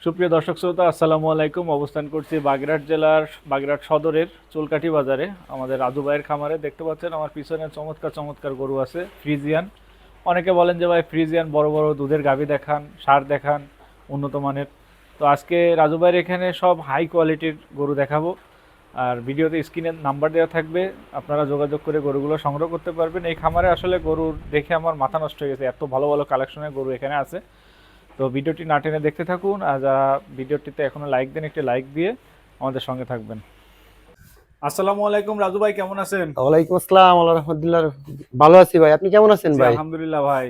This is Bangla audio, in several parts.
সুপ্রিয় দর্শক শ্রোতা, আসসালামু আলাইকুম। অবস্থান করছি বাগেরহাট জেলার বাগেরহাট সদরের চুলকাঠি বাজারে। আমাদের রাজু ভাইয়ের খামারে দেখতে পাচ্ছেন আমার পিছনে চমৎকার চমৎকার গরু আছে ফ্রিজিয়ান। অনেকে বলেন যে ভাই ফ্রিজিয়ান বড় বড় দুধের গাভী দেখান, ষাঁড় দেখান, উন্নত মানের। তো আজকে রাজু ভাইয়ের এখানে সব হাই কোয়ালিটির গরু দেখাবো। আর ভিডিওতে স্ক্রিনে নাম্বার দেওয়া থাকবে, আপনারা যোগাযোগ করে গরুগুলো সংগ্রহ করতে পারবেন। এই খামারে আসলে গরুর দেখে আমার মাথা নষ্ট হয়ে গেছে, এত ভালো ভালো কালেকশনের গরু এখানে আছে। তো ভিডিওটি না টেনে দেখতে থাকুন, আর যারা ভিডিওটিতে এখনো লাইক দেন একটি লাইক দিয়ে আমাদের সঙ্গে থাকবেন। আসসালামু আলাইকুম রাজু ভাই, কেমন আছেন? ওয়ালাইকুম আসসালাম আল্লাহ রাহমাতুল্লাহ। ভালো আছি ভাই, আপনি কেমন আছেন জি ভাই? আলহামদুলিল্লাহ ভাই।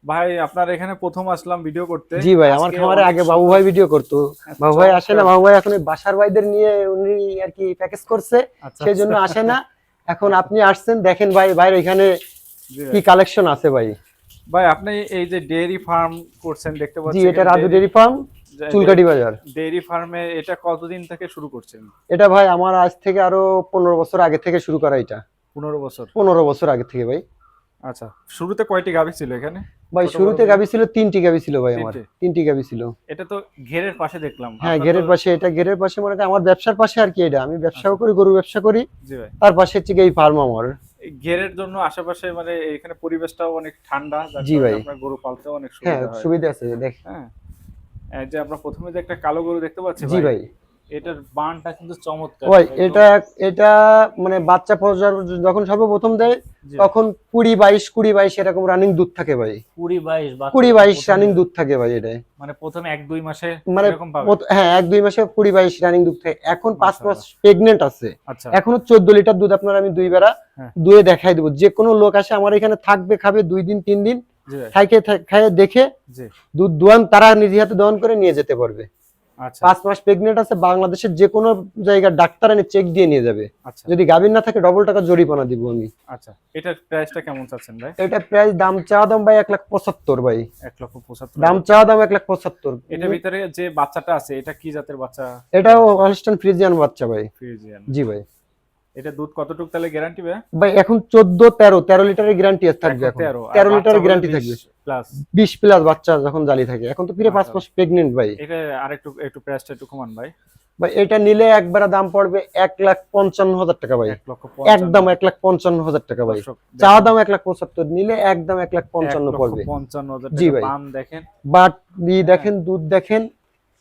ভাই আপনার এখানে প্রথম আসলাম ভিডিও করতে। জি ভাই, আমার আজকে খামারে অনেক আগে বাবু সুন্দর, ভাই ভিডিও করতো। বাবু ভাই আসে না, চমৎকার। বাবু ভাই এখন ওই বাসার ভাইদের নিয়ে উনি আর কি প্যাকেজ করছে, আচ্ছা সেই জন্য আচ্ছা। আসে না। এখন আচ্ছা, আপনি আসছেন, দেখেন ভাই ভাইয়ের এখানে জি কি ভাই। কালেকশন আছে ভাই। ভাই আপনি এই যে ডেইরি ফার্ম করছেন দেখতে জি, পাচ্ছি এটা এখানে রাজু ডেইরি ফার্ম, চুলকাটি বাজার। ডেইরি ফার্মে এটা কতদিন থেকে শুরু করছেন? এটা ভাই আমার আজ থেকে আরো 15 বছর আগে থেকে শুরু করা, এটা 15 বছর। 15 বছর আগে থেকে ভাই। আচ্ছা, শুরুতে কয়টি গাভী ছিল এখানে? ভাই ছোট বড় শুরুতে মিলে গাবি ছিল, 3টি গাবি ছিল ভাই আমার, তিনটে। 3টি গাবি ছিল। এটা তো ঘেরের পাশে দেখলাম হ্যাঁ, আপনার তো। গেরের পাশে, এটা গেরের পাশে মানে আমার ব্যবসার পাশে আর কি। এটা আমি ব্যবসাও আচ্ছা, করি, গরু ব্যবসা করি, জি ভাই। তার পাশে হচ্ছে এই ফার্ম আমার। এই ঘেরের জন্য আশেপাশে মানে এখানে পরিবেশটাও অনেক ঠান্ডা, যার জি কারণে ভাই, আপনার গরু পালতেও অনেক হ্যাঁ সুবিধা হয়। সুবিধা আছে দেখ। হ্যাঁ, এই যে আমরা প্রথমে যে একটা কালো গরু দেখতে পাচ্ছি জি ভাই, ভাই, এটার বানটা কিন্তু চমৎকার ওই একদম। এটা এটা মানে বাচ্চা পর্যায়ে যখন সর্বপ্রথম দেয় জি ভাই। তখন 20-22 এরকম রানিং দুধ থাকে ভাই। 20-22 বাচ্চা কুড়ি যখন বাইশ প্রথম রানিং দিবে, দুধ থাকে ভাই এটা। মানে প্রথমে 1-2 মাসে মানে এরকম পাবে। হ্যাঁ, 1-2 মাসে 20-22 রানিং দুধ থাকে। এখন 5 মাস মাশাআল্লাহ। প্রেগনেন্ট আছে। আচ্ছা। এখনো 14 লিটার দুধ আপনার আমি 2 বেলা হ্যাঁ। দুয়ে দেখাই দেবো। যে কোনো লোক আসে আমার এখানে থাকবে, খাবে 2 দিন 3 দিন, জি ভাই। খাইয়ে দেখে জি। দুধ দোয়ান, তারা নিজে হাতে দোয়ান করে নিয়ে যেতে পারবে। আচ্ছা 5 মাস প্রেগনেন্ট আছে, বাংলাদেশের যে কোনো জায়গার ডাক্তার এনে চেক দিয়ে নিয়ে যাবে। আচ্ছা যদি গাভীর না থাকে ডবল টাকা জরিমানা দিব আমি। আচ্ছা। এটার প্রাইসটা কেমন চাচ্ছেন ভাই? এটা প্রাইস দাম চাওয়া দাম ভাই 1,75,000 ভাই। 1,75,000 দাম চাওয়া দাম 1,75,000। এটার ভিতরে যে বাচ্চাটা আছে এটা কি জাতের বাচ্চা? এটাও হলস্টাইন ফ্রিজিয়ান বাচ্চা ভাই। ফ্রিজিয়ান। জি ভাই। এটা দুধ কতটুকু তাহলে গ্যারান্টি ভাই? ভাই এখন 14-13 লিটারের গ্যারান্টি থাকবে। এখন 13 আর 13 বাচ্চা লিটারের হলে গ্যারান্টি 20 থাকবে। প্লাস। 20 প্লাস বাচ্চা যখন জালি থাকে। এখন তো ফিরে 5 মাস মাশাআল্লাহ। প্রেগনেন্ট ভাই। এটা আরেকটু একটু প্রাইসটা একটু কমান ভাই। ভাই এটা নিলে একবারে দাম পড়বে 1,55,000 টাকা ভাই। 1,55,000। একদম 1,55,000 টাকা ভাই। দর্শক চাওয়া দেখেন, দাম 1,75,000, নিলে একদম 1,55,000 পড়বে। 1,55,000 জি টাকা ভাই। পান দেখেন। বাট হ্যাঁ, দেখেন, দুধ দেখেন,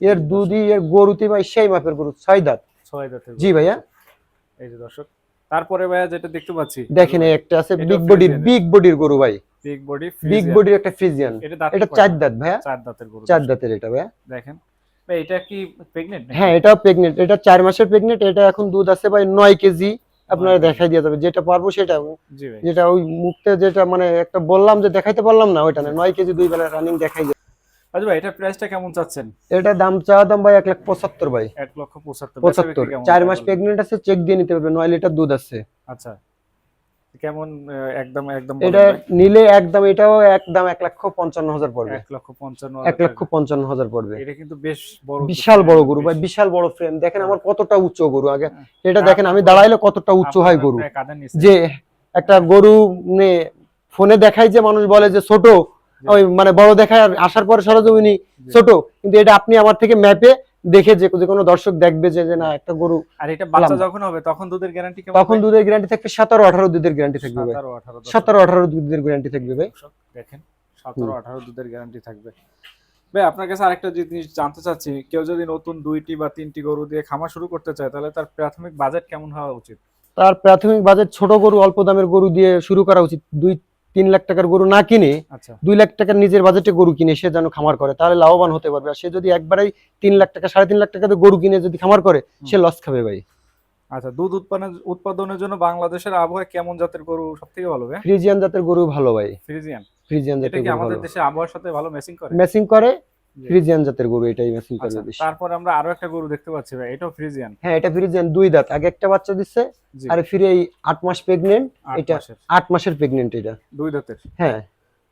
এর জি দর্শক, দুধই এর গরুতে ভাই সেই মাপের গরু, 6 দাঁত। 6 দাঁতের জি গরু ভাইয়া। দর্শক। এই যে দর্শক, তারপরে ভাইয়া যেটা দেখতে পাচ্ছি দেখেন এই একটা আছে এটাও বিগ বডির গরু ভাই। Big body big Friesian. বডির একটা ফ্রিজিয়ান। এটা দাঁত এটা 4 কয়টা? দাঁত ভাইয়া। 4 দাঁতের গরু 4 দর্শক। দাঁতের এটা ভাইয়া। দেখেন ভাই, এটা কি প্রেগনেন্ট নাকি? হ্যাঁ, এটাও প্রেগনেন্ট, এটা 4 মাসের প্রেগনেন্ট। এটা এখন দুধ আছে ভাই 9 কেজি। 9 আপনারা কেজি। দেখাই দিয়ে যাবে, যেটা পারবো সেটা। জি ভাই। যেটা ওই মুখতে যেটা মানে একটা বললাম যে দেখাইতে পারলাম না, ওইটা না, 9 কেজি 2 বেলা রানিং দেখাই যায়। আচ্ছা ভাই, এটার প্রাইসটা কেমন চাচ্ছেন? এটা দাম চাওয়া দাম ভাই 1,75,000 ভাই। 1,75,000। বেচা বিক্রি 75, কেমন 4 তাই মাস বলেন? প্রেগনেন্ট আছে, চেক দিয়ে নিতে পারবে, 9 লিটার দুধ আছে। আচ্ছা, কেমন একদম একদম বলেন এটা ভাই। নিলে একদম, এটাও একদম 1,55,000 পড়বে। 1,55,000 টাকা। 1,55,000 পড়বে। এটা কিন্তু বেশ বড় বিশাল বড় গরু ভাই, বেশ। বিশাল বড় ফ্রেম। দেখেন আমার কতটা উচ্চ গরু আগে। হ্যাঁ। এটা আর দেখেন, আপনার আমি পুরো- দাঁড়াইলে কতটা উচ্চ আপনার হয় গরু। প্রায় কাঁধের নিচে। যে একটা গরু ফোনে দেখাই যে মানুষ বলে যে ছোট, ওই মানে বড় দেখায়, আর আসার পরে সরজমিনি ছোট। কিন্তু এটা আপনি আমার থেকে ম্যাপে দেখে যে যে কোনো দর্শক দেখবে যে যে না একটা গরু। আর এটা বাচ্চা যখন হবে তখন দুধের গ্যারান্টি কেমন তখন ভাই? দুধের গ্যারান্টি থাকবে 17-18 দুধের গ্যারান্টি থাকবে ভাই। 17-18 দর্শক। 17-18 দুধের গ্যারান্টি থাকবে ভাই। দর্শক দেখেন, 17-18 দুধের গ্যারান্টি থাকবে। ভাই আপনার কাছে আরেকটা জিনিস জানতে চাচ্ছি, কেউ যদি নতুন 2টি বা 3টি গরু দিয়ে খামার শুরু করতে চায় তাহলে তার প্রাথমিক বাজেট কেমন হওয়া উচিত? তার প্রাথমিক বাজেট ছোট গরু, অল্প দামের গরু দিয়ে শুরু করা উচিত। 2-3 লাখ টাকার গরু না কিনে আচ্ছা 2 লাখ টাকার নিজের বাজেটে গরু কিনে সে যেন খামার করে, তাহলে লাভবান হতে পারবে। আর সে যদি একবারেই 3 লাখ টাকা 3.5 লাখ টাকাতে গরু কিনে যদি খামার করে, সে লস খাবে ভাই। আচ্ছা। দুধ উৎপাদনের জন্য বাংলাদেশের আবহাওয়া কেমন জাতের গরু সবথেকে ভালো ভাই? ফ্রিজিয়ান জাতের গরু ভালো ভাই। ফ্রিজিয়ান। ফ্রিজিয়ান এটা জাতের কি গরু আমাদের ভালো, দেশে আবহাওয়ার সাথে ভালো ম্যাচিং করে? ম্যাচিং করে। জি। ফ্রিজিয়ান জাতের গরু এটাই ম্যাচিং আচ্ছা, করবে বেশি। তারপরে আমরা আরো একটা গরু দেখতে পাচ্ছি ভাই, এটাও ফ্রিজিয়ান। হ্যাঁ, এটা ফ্রিজিয়ান 2 দাঁত, আগে একটা বাচ্চা দিচ্ছে, জি। আর ফিরে এই 8 মাস প্রেগনেন্ট। 8 এটা মাসের 8 মাসের প্রেগনেন্ট এটা। 2 দাঁতের। হ্যাঁ,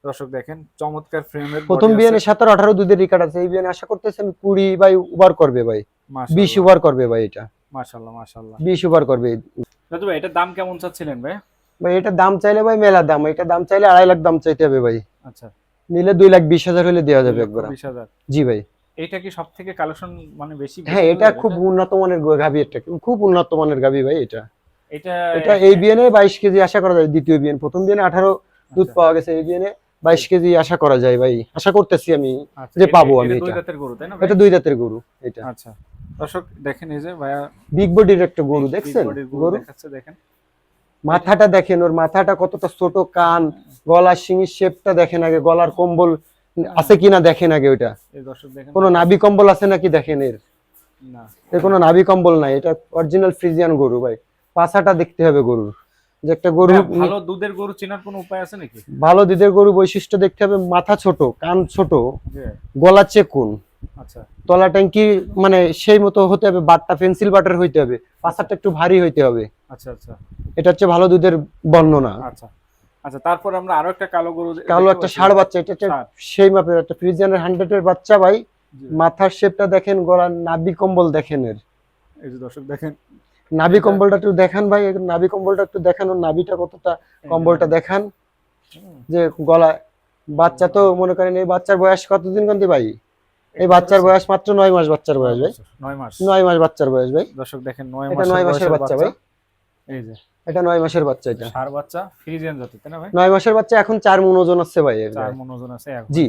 দর্শক দেখেন চমৎকার ফ্রেমের বডি প্রথম আছে। বিয়ানে 17-18 দুধের রেকর্ড আছে। এই বিয়ানে আশা করতেছি আমি 20 ভাই ওভার করবে ভাই। 20 মাশাআল্লাহ ওভার করবে ভাই। এটা মাশাআল্লাহ মাশাআল্লাহ। 20 ওভার করবে রাজু ভাই, এটার দাম কেমন চাচ্ছিলেন ভাই? ভাই। এটা দাম চাইলে ভাই মেলা দাম, এটা দাম চাইলে 2.5 লাখ দাম চাইতে হবে ভাই। আচ্ছা, নিলে 2,20,000 হলে দেওয়া যাবে একবার। 2,20,000। জি ভাই। এইটা কি সবথেকে কালেকশন মানে বেশি হ্যাঁ, বেশি এটা দুধের খুব এটা? উন্নত মানের গাভী, এটা খুব উন্নত মানের গাভী ভাই এটা। এটা এটা এই বিয়ানে 22 কেজি আশা করা যায়, দ্বিতীয় বিয়ান, প্রথম বিয়ানে 18 দুধ আচ্ছা পাওয়া গেছে, এই বিয়ানে 22 কেজি আশা করা যায় ভাই, আশা করতেছি আমি আচ্ছা, যে এটা পাবো আমি এটা দুই এটা। দাঁতের গরু তাই না ভাই? এটা 2 দাঁতের গরু এটা। আচ্ছা দর্শক দেখেন এই যে ভাইয়া বিগ বডির একটা গরু বিগ দেখছেন, বডির গরু গরু দেখাচ্ছে দেখেন। মাথাটা দেখেন, ওর মাথাটা কতটা ছোট, কান, গলা, শিঙির শেপটা দেখেন আগে, গলার কম্বল আছে কিনা দেখেন আগে, ওইটা এই দর্শক দেখেন কোনো নাভি কম্বল আছে নাকি দেখেন, না এর কোনো নাভি কম্বল নাই, এটা অরিজিনাল ফ্রিজিয়ান গরু ভাই। পাছাটা দেখতে হবে গরুর, যে একটা গরু ভাইয়া, ভালো দুধের গরু চেনার কোনো উপায় আছে নাকি? ভালো দুধের গরু বৈশিষ্ট্য দেখতে হবে, মাথা ছোট, কান ছোট, জি গলা চেকুন, আচ্ছা তলা ট্যাঙ্কি মানে সেই মতো হতে হবে, বাটটা পেন্সিল বাটার হইতে হবে, পাছাটা একটু ভারী হইতে হবে, আচ্ছা আচ্ছা এটা হচ্ছে ভালো দুধের বর্ণনা। আচ্ছা আচ্ছা তারপর আমরা আরো একটা কালো গরু কালো দেখতে একটা পাচ্ছি। ষাঁড় বাচ্চা, এটা একটা ষাঁড়। সেই মাপের একটা ফ্রিজিয়ানের 100 এর বাচ্চা ভাই। জি। মাথার শেপটা দেখেন, গলার নাভি কম্বল দেখেন, এই যে দর্শক দেখেন নাভি এটা- কম্বলটা একটু দেখান ভাই, নাভি কম্বলটা একটু দেখান, ওর নাভিটা কতটা, কম্বলটা দেখান, হুম, যে গলা, বাচ্চা তো মনে করেন, এই বাচ্চার বয়স কতদিন কান্তি ভাই? এই এটা বাচ্চার হচ্ছে বয়স মাত্র 9 মাস বাচ্চার বয়স ভাই, 9 মাস 9 মাস বাচ্চার বয়স ভাই, দর্শক দেখেন 9 এটা মাসের 9 মাসের বয়সের বাচ্চা ভাই, এই যে এটা 9 মাসের বাচ্চা, এটা ষাঁড় বাচ্চা ফ্রিজিয়ান জাতের তাই না ভাই? 9 মাসের বাচ্চা, এখন 4 মণ ওজন আছে ভাই এর 4 ভাই। মণ ওজন আছে এখন। জি,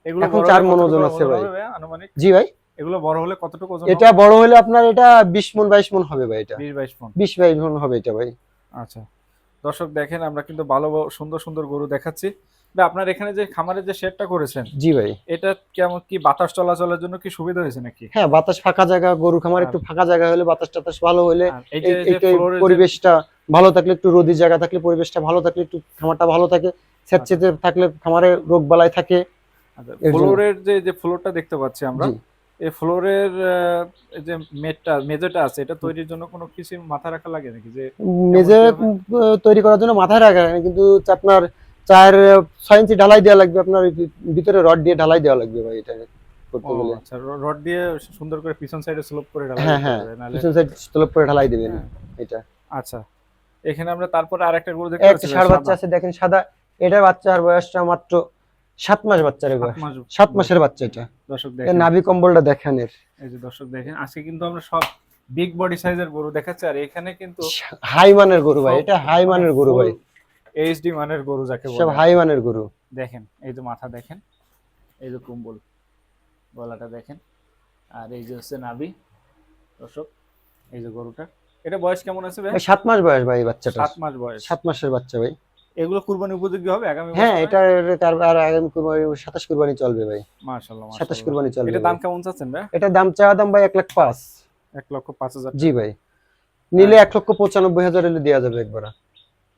এগুলো এখন বড় 4 হলে মণ কতটুকু ওজন আছে ভাই। হবে ভাই আনুমানিক? জি ভাই, এগুলো বড় হলে কতটুকু ওজন এটা বড় হলে আপনার এটা 20 মণ 22 মণ হবে ভাই, এটা 20-22 মণ 20-22 মণ হবে এটা ভাই। আচ্ছা দর্শক দেখেন আমরা কিন্তু ভালো সুন্দর সুন্দর গরু দেখাচ্ছি ভাই। আপনার এখানে যে খামারে যে শেডটা করেছেন জি ভাই, এটা কেমন কি বাতাস চলাচলের জন্য কি সুবিধা হয়েছে নাকি? হ্যাঁ, বাতাস, ফাঁকা জায়গা, গরু খামার আর একটু ফাঁকা জায়গা হলে, বাতাস টাতাস ভালো হলে, আর এই যে এইটা ফ্লোরের যে পরিবেশটা ভালো থাকলে, একটু রোদি জায়গা থাকলে, পরিবেশটা ভালো থাকলে, একটু খামারটা ভালো থাকে, স্যাঁতসেঁতে থাকলে খামারে রোগ বালাই থাকে এর জন্য। ফ্লোরের যে ফ্লোরটা দেখতে পাচ্ছি আমরা, জি, এই ফ্লোরের যে মেজটা আছে এটা তৈরির জন্য কোনো কিছু মাথা রাখা লাগে নাকি যে মেঝে কি হবে? তৈরি করার জন্য মাথায় রাখা হয় না, কিন্তু হচ্ছে আপনার 4-6 ইঞ্চি ঢালাই দেওয়া লাগবে, আপনার ওই ভিতরে রড দিয়ে ঢালাই দেওয়া লাগবে ভাই, এটা করতে ও গেলে। আচ্ছা রড দিয়ে সুন্দর করে পিছন সাইডে স্লোপ করে ঢালাই হ্যাঁ দিতে হ্যাঁ, হবে নাহলে পিছন সাইড স্লোপ করে ঢালাই দিবেন হ্যাঁ, এটা। আচ্ছা এখানে আমরা তারপরে আরেকটা গরু দেখতে একটা পাচ্ছি ষাঁড় বাচ্চা সাদা আছে দেখেন, সাদা, এটার বাচ্চার বয়সটা মাত্র 7 মাস, বাচ্চার 7 বয়স মাস 7 মাসের বাচ্চা এটা। দর্শক এর দেখেন নাভি কম্বলটা দেখেন, এই যে দর্শক দেখেন আজকে কিন্তু আমরা সব বিগ বডি সাইজের গরু দেখাচ্ছি আর এখানে কিন্তু হাই মানের গরু ভাই, এটা হাই মানের গরু ভাই, এইচডি মানের গরু যাকে সব বলে। হাই মানের গরু। দেখেন এই যে মাথা দেখেন, এই যে কুম্বল, গলাটা দেখেন, আর এই যে হচ্ছে নাভি দর্শক। এই যে গরুটা, এটা বয়স কেমন আছে ভাই? ভাই 7 মাস বয়স ভাই এই বাচ্চাটা, 7 মাস বয়স। 7 মাসের বাচ্চা ভাই। এগুলো কুরবানি উপযোগী হবে আগামী হ্যাঁ, বছরে? এটা তার আর আগামী কুরবানি 27 কুরবানি চলবে ভাই, মাশাআল্লাহ 27 মাশাআল্লাহ। কুরবানি চলবে এটা ভাই। দাম কেমন চাচ্ছেন ভাই? এটা দাম চাওয়া দাম ভাই 1,05,000। 1,05,000 জি ভাই, নিলে 1,95,000 হলে দেওয়া যাবে একবার।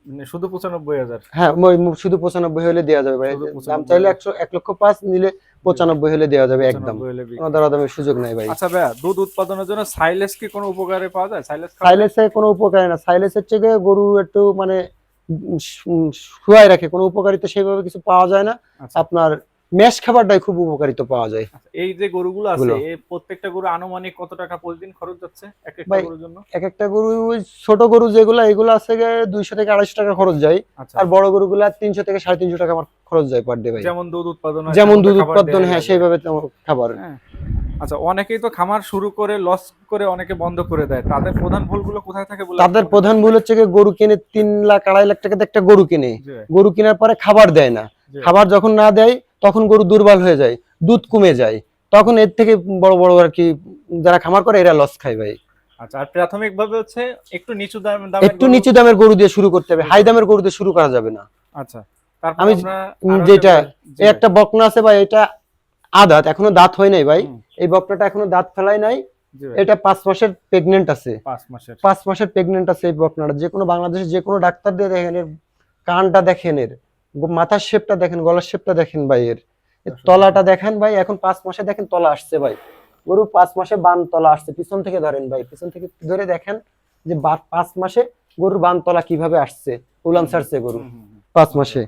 মানে শুধু 95,000? হ্যাঁ, শুধু 95 হলে দেওয়া যাবে ভাই, শুধু দাম 95,000 চাইলে 1,05,000, নিলে 95 হলে দেওয়া যাবে একদম, 95 হলে বিক্রি। কোনো দরদামের সুযোগ নাই ভাই। আচ্ছা ভাই দুধ উৎপাদনের জন্য সাইলেজ কি কোনো উপকারে পাওয়া যায়? সাইলেজ খাওয়ালে? সাইলেন্সে কোনো উপকার না, সাইলেন্সের থেকে গরু একটু মানে শুয়ায় রাখে, কোনো উপকারিতা সেইভাবে কিছু পাওয়া যায় না। আচ্ছা আপনার ম্যাশ খাবারটাই খুব উপকারিতা পাওয়া যায়। আচ্ছা, এই যে গরুগুলো আছে গুলো। এই প্রত্যেকটা গরু আনুমানিক কত টাকা প্রতিদিন খরচ যাচ্ছে এক একটা ভাই, গরুর জন্য? এক একটা গরু, ওই ছোট গরু যেগুলো, এগুলো আছে গিয়ে 200 থেকে 250 টাকা খরচ যায়, আচ্ছা আর বড় গরুগুলো 300 থেকে 350 টাকা আমার খরচ যায় পার ডে ভাই। যেমন দুধ উৎপাদন হয় যেমন তেমন দুধ খাবার উৎপাদন, দেয়া হ্যাঁ লাগে। সেইভাবে তেমন খাবার। হ্যাঁ। আচ্ছা অনেকেই তো খামার শুরু করে লস করে অনেকে বন্ধ করে দেয়, তাদের প্রধান ভুলগুলো কোথায় থাকে বলে তাদের আপনি প্রধান ভুল হচ্ছে গিয়ে গরু কিনে 3 লাখ 2.5 লাখ টাকাতে একটা গরু কিনে, জি ভাই, গরু কেনার পরে খাবার দেয় না, জি। খাবার যখন না দেয় তখন গরু দুর্বল হয়ে যায়, দুধ কমে যায়, তখন এর থেকে বড় বড় আর কি যারা খামার করে এরা লস খায় ভাই। আচ্ছা আর প্রাথমিক ভাবে হচ্ছে একটু নিচু দামের একটু গরু- নিচু দামের গরু দিয়ে শুরু করতে হবে, হাই দামের গরু দিয়ে শুরু করা যাবে না। আচ্ছা তারপর আমি আমরা যেটা, জি এই ভাই, একটা বকনা আছে ভাই, এটা আদাত, এখনো দাঁত হয় নাই ভাই, হুম, এই বকনাটা এখনো দাঁত ফেলাই নাই, জি ভাই, এটা 5 মাসের প্রেগনেন্ট আছে, 5 মাসের 5 মাসের প্রেগনেন্ট আছে এই বকনাটা। যে কোনো বাংলাদেশের যে কোনো ডাক্তার দিয়ে দেখেন, এর কানটা দেখেন, এর মাথার শেপটা দেখেন, গলার শেপটা দেখেন ভাই, এর তলাটা দেখেন ভাই, এখন 5 মাসে দেখেন তলা আসছে ভাই, গরু 5 মাসে বান তলা আসছে, পিছন থেকে ধরেন ভাই, পিছন থেকে ধরে দেখেন যে 5 মাসে গরুর বান তলা কিভাবে আসছে, উলান ছাড়ছে গরু হুম, হুম, হুম। 5 মাসে।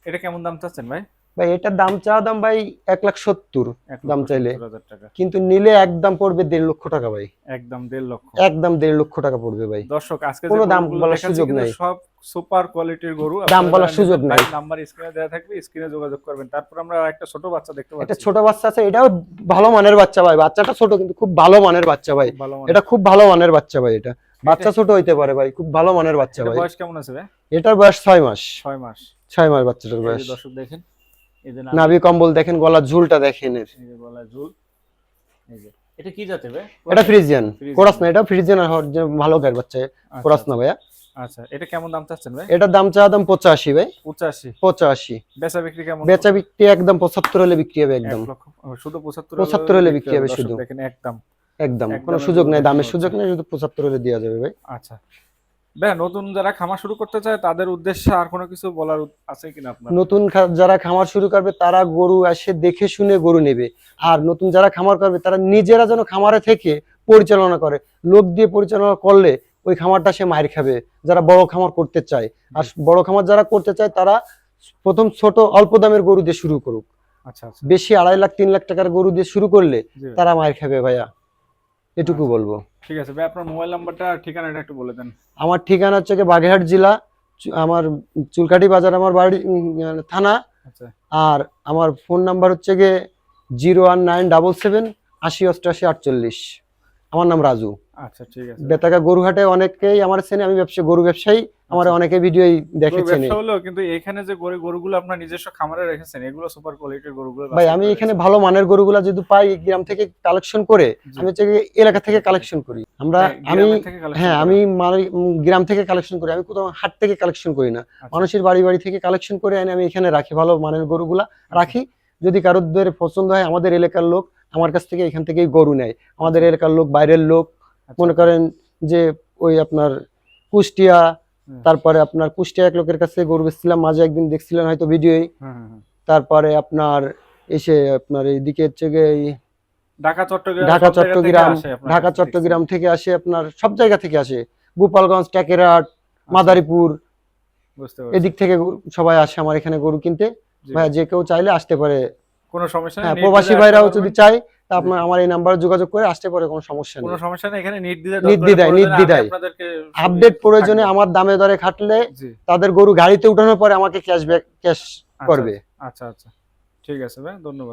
এটা কেমন দাম চাচ্ছেন ভাই? ভাই এটার দাম চাওয়া দাম ভাই 1,70,000 দাম চাইলে, 1,70,000 টাকা, কিন্তু নিলে একদম পড়বে 1.5 লক্ষ টাকা ভাই, একদম 1.5 লক্ষ। একদম 1.5 লক্ষ টাকা পড়বে ভাই, দর্শক আজকে যে কোনো দাম গরুগুলো বলার দেখাচ্ছি সুযোগ কিন্তু নাই। সব সুপার কোয়ালিটির গরু, দাম বলার সুযোগ নাই। নাম্বার স্ক্রিনে দেওয়া থাকবে, স্ক্রিনে যোগাযোগ করবেন। তারপর আমরা একটা ছোট বাচ্চা দেখতে একটা পাচ্ছি, ছোট বাচ্চা আছে, এটাও ভালো মানের বাচ্চা ভাই, বাচ্চাটা ছোট কিন্তু খুব ভালো মানের বাচ্চা ভাই, ভালো মানে। এটা খুব ভালো মানের বাচ্চা ভাই, এটা বাচ্চা ছোট হইতে পারে ভাই, খুব ভালো মানের বাচ্চা এটা ভাই। বয়স কেমন আছে ভাই? এটার বয়স 6 মাস। 6 মাস। 6 মাস বাচ্চাটার এই বয়স। যে দর্শক দেখেন, এই যে নাভি কম্বল দেখেন, গলার ঝুলটা দেখেন এর। এই যে গলায় ঝুল। এই যে এটা কি জাতের ভাই? এটা ফ্রিজিয়ান, ফ্রিজিয়ান। কোরাস না, এটা ফ্রিজিয়ান হওয়ার যে ভালো গায়ের বাচ্চা, কোরাস না ভাইয়া। আচ্ছা, এটা কেমন দাম চাচ্ছেন ভাই? এটার দাম চাওয়া দাম 85 ভাই। 85। 85 বেচা বিক্রি কেমন? বেচা বিক্রি একদম 75 হলে বিক্রি হবে, একদম 1 লক্ষ, শুধু 75 হলে বিক্রি হবে দর্শক শুধু। দেখেন একদম। একদম কোনো একদমের সুযোগ নাই, গরু দামের দেখানো সুযোগ হচ্ছে। নেই, শুধু 75 হলে দেওয়া যাবে ভাই। আচ্ছা ভাই, নতুন যারা খামার শুরু করতে চায় তাদের উদ্দেশ্যে আর কোনো কিছু বলার আছে কিনা আপনার? নতুন যারা খামার শুরু করবে তারা গরু এসে দেখে শুনে গরু নেবে, আর নতুন যারা খামার করবে তারা নিজেরা যেন খামারে থেকে পরিচালনা করে, লোক দিয়ে পরিচালনা করলে ওই খামারটা সে মার খাবে। যারা বড় খামার করতে চায়, আর বড় খামার যারা করতে চায় তারা প্রথম ছোট অল্প দামের গরু দিয়ে শুরু করুক। আচ্ছা আচ্ছা, বেশি 2.5 লাখ 3 লাখ টাকার গরু দিয়ে শুরু করলে জি ভাই। তারা মার খাবে ভাইয়া, এটুকু বলবো। ঠিক আছে ভাই, আপনার মোবাইল নাম্বারটা আর ঠিকানাটা একটু বলে দেন। আমার ঠিকানা হচ্ছে কি বাগেরহাট জেলা, আমার চুলকাঠি বাজার আমার বাড়ি, থানা। আচ্ছা আর আমার ফোন নাম্বার হচ্ছে গিয়ে 01977 80 88 48। আমার নাম রাজু। আচ্ছা, ঠিক আছে। বেতাকা গরুহাটে অনেকেই আমার চেনে, আমি গরু ব্যবসায়ী, আমার আচ্ছা। অনেকে ভিডিওই গরু দেখেছেন। ব্যবসা হলো, কিন্তু এখানে যে গরুগুলো আপনার নিজস্ব খামারে রেখেছেন এগুলো সুপার কোয়ালিটির গরুগুলো ভাই আমি এখানে ভালো মানের গরুগুলা যদি পাই গ্রাম থেকে কালেকশন করে, জি। আমি হচ্ছে গিয়ে এলাকা থেকে কালেকশন করি আমরা। আমি হ্যাঁ আমি গ্রাম থেকে কালেকশন করি, আমি কোথাও হাট থেকে কালেকশন করি না, মানুষের বাড়ি বাড়ি থেকে কালেকশন করে এনে আমি এখানে রাখি, ভালো মানের গরুগুলা রাখি। যদি কারোর পছন্দ হয়, আমাদের এলাকার লোক আমার কাছ থেকে এখান থেকেই গরু নেয়, আমাদের এলাকার লোক, বাইরের লোক, মনে করেন যে ওই আপনার কুষ্টিয়া, তারপরে আপনার কুষ্টিয়া এক লোকের কাছে গরু বেচছিলাম মাঝে, একদিন দেখছিলেন হয়তো ভিডিওই। তারপরে আপনার এসে আপনার এইদিকে হচ্ছে গিয়ে ঢাকা চট্টগ্রাম, ঢাকা চট্টগ্রাম থেকে আসে, আপনার সব জায়গা থেকে আসে, গোপালগঞ্জ, টেকেরহাট, মাদারীপুর, এদিক থেকে সবাই আসে আমার এখানে গরু কিনতে। ভাই যে কেউ চাইলে আসতে পারে, কোনো সমস্যা নেই। হ্যাঁ প্রবাসী ভাইরাও যদি চায় তা আপনার আমার এই নাম্বারে যোগাযোগ করে আসতে পারে, কোনো সমস্যা নেই। কোনো সমস্যা নেই, এখানে নির্দ্বিধায় আপডেট প্রয়োজনে আমার দামে দরে খাটলে তাদের গরু গাড়িতে উঠানোর পরে আমাকে ক্যাশ করবে। আচ্ছা আচ্ছা, ঠিক আছে ভাই, ধন্যবাদ।